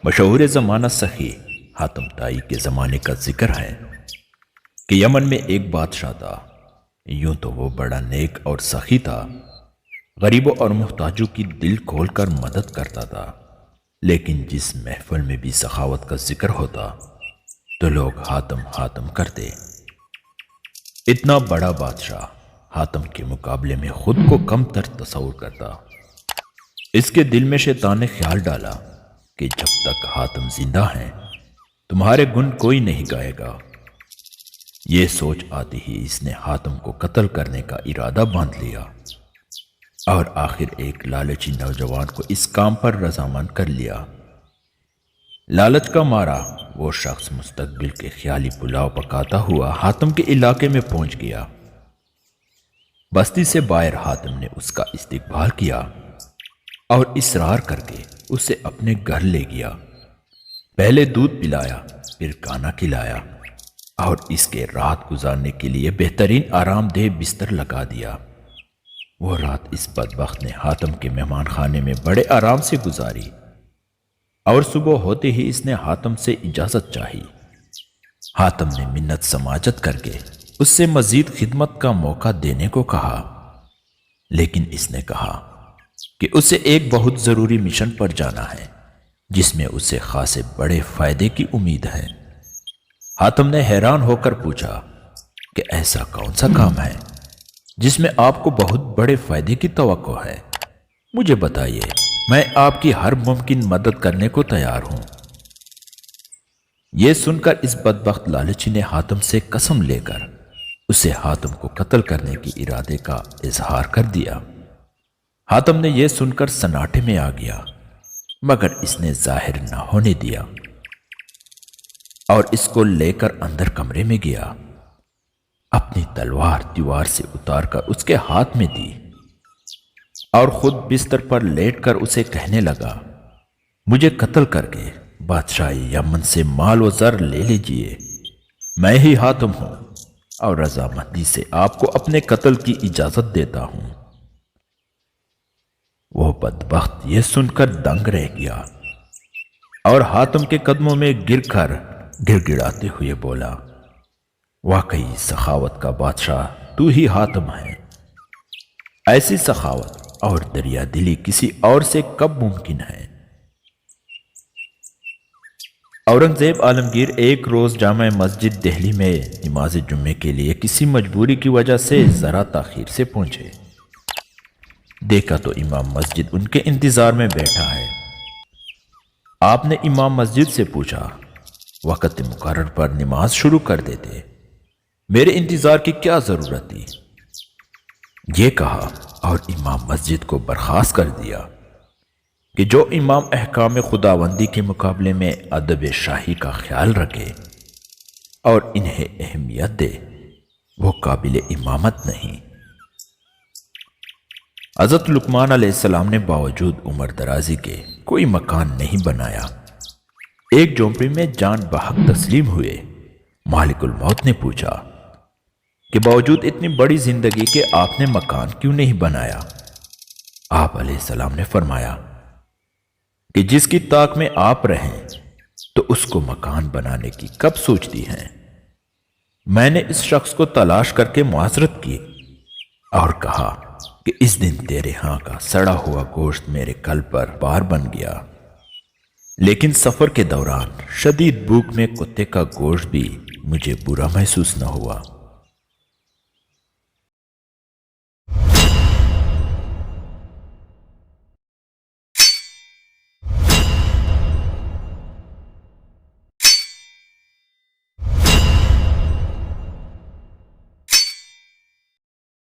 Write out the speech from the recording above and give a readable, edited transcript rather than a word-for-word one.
مشہور زمانہ سخی حاتم طائی کے زمانے کا ذکر ہے کہ یمن میں ایک بادشاہ تھا۔ یوں تو وہ بڑا نیک اور سخی تھا، غریبوں اور محتاجوں کی دل کھول کر مدد کرتا تھا، لیکن جس محفل میں بھی سخاوت کا ذکر ہوتا تو لوگ حاتم حاتم کرتے۔ اتنا بڑا بادشاہ حاتم کے مقابلے میں خود کو کم تر تصور کرتا۔ اس کے دل میں شیطان نے خیال ڈالا کہ جب تک حاتم زندہ ہیں تمہارے گن کوئی نہیں گائے گا۔ یہ سوچ آتے ہی اس نے حاتم کو قتل کرنے کا ارادہ باندھ لیا اور آخر ایک لالچی نوجوان کو اس کام پر رضامند کر لیا۔ لالچ کا مارا وہ شخص مستقبل کے خیالی پلاؤ پکاتا ہوا حاتم کے علاقے میں پہنچ گیا۔ بستی سے باہر حاتم نے اس کا استقبال کیا اور اصرار کر کے اسے اپنے گھر لے گیا۔ پہلے دودھ پلایا، پھر کھانا کھلایا اور اس کے رات گزارنے کے لیے بہترین آرام دہ بستر لگا دیا۔ وہ رات اس بدبخت نے حاتم کے مہمان خانے میں بڑے آرام سے گزاری اور صبح ہوتے ہی اس نے حاتم سے اجازت چاہی۔ حاتم نے منت سماجت کر کے اس سے مزید خدمت کا موقع دینے کو کہا، لیکن اس نے کہا کہ اسے ایک بہت ضروری مشن پر جانا ہے جس میں اسے خاصے بڑے فائدے کی امید ہے۔ حاتم نے حیران ہو کر پوچھا کہ ایسا کون سا کام ہے جس میں آپ کو بہت بڑے فائدے کی توقع ہے؟ مجھے بتائیے، میں آپ کی ہر ممکن مدد کرنے کو تیار ہوں۔ یہ سن کر اس بدبخت لالچی نے حاتم سے قسم لے کر اسے حاتم کو قتل کرنے کی ارادے کا اظہار کر دیا۔ حاتم نے یہ سن کر سناٹے میں آ گیا، مگر اس نے ظاہر نہ ہونے دیا اور اس کو لے کر اندر کمرے میں گیا۔ اپنی تلوار دیوار سے اتار کر اس کے ہاتھ میں دی اور خود بستر پر لیٹ کر اسے کہنے لگا، مجھے قتل کر کے بادشاہ یمن سے مال و زر لے لیجئے، میں ہی حاتم ہوں اور رضامندی سے آپ کو اپنے قتل کی اجازت دیتا ہوں۔ وہ بدبخت یہ سن کر دنگ رہ گیا اور حاتم کے قدموں میں گر کر گڑ گڑاتے ہوئے بولا، واقعی سخاوت کا بادشاہ تو ہی حاتم ہے۔ ایسی سخاوت اور دریا دلی کسی اور سے کب ممکن ہے؟ اورنگزیب عالمگیر ایک روز جامع مسجد دہلی میں نماز جمعے کے لیے کسی مجبوری کی وجہ سے ذرا تاخیر سے پہنچے۔ دیکھا تو امام مسجد ان کے انتظار میں بیٹھا ہے۔ آپ نے امام مسجد سے پوچھا، وقت مقرر پر نماز شروع کر دیتے، میرے انتظار کی کیا ضرورت تھی؟ یہ کہا اور امام مسجد کو برخاست کر دیا کہ جو امام احکام خداوندی کے مقابلے میں ادب شاہی کا خیال رکھے اور انہیں اہمیت دے وہ قابل امامت نہیں۔ حضرت لقمان علیہ السلام نے باوجود عمر درازی کے کوئی مکان نہیں بنایا۔ ایک جھونپڑی میں جان بحق تسلیم ہوئے۔ مالک الموت نے پوچھا کہ باوجود اتنی بڑی زندگی کے آپ نے مکان کیوں نہیں بنایا؟ آپ علیہ السلام نے فرمایا کہ جس کی طاق میں آپ رہیں تو اس کو مکان بنانے کی کب سوچتی ہیں؟ میں نے اس شخص کو تلاش کر کے معذرت کی اور کہا کہ اس دن تیرے ہاں کا سڑا ہوا گوشت میرے قلب پر بار بن گیا، لیکن سفر کے دوران شدید بھوک میں کتے کا گوشت بھی مجھے برا محسوس نہ ہوا۔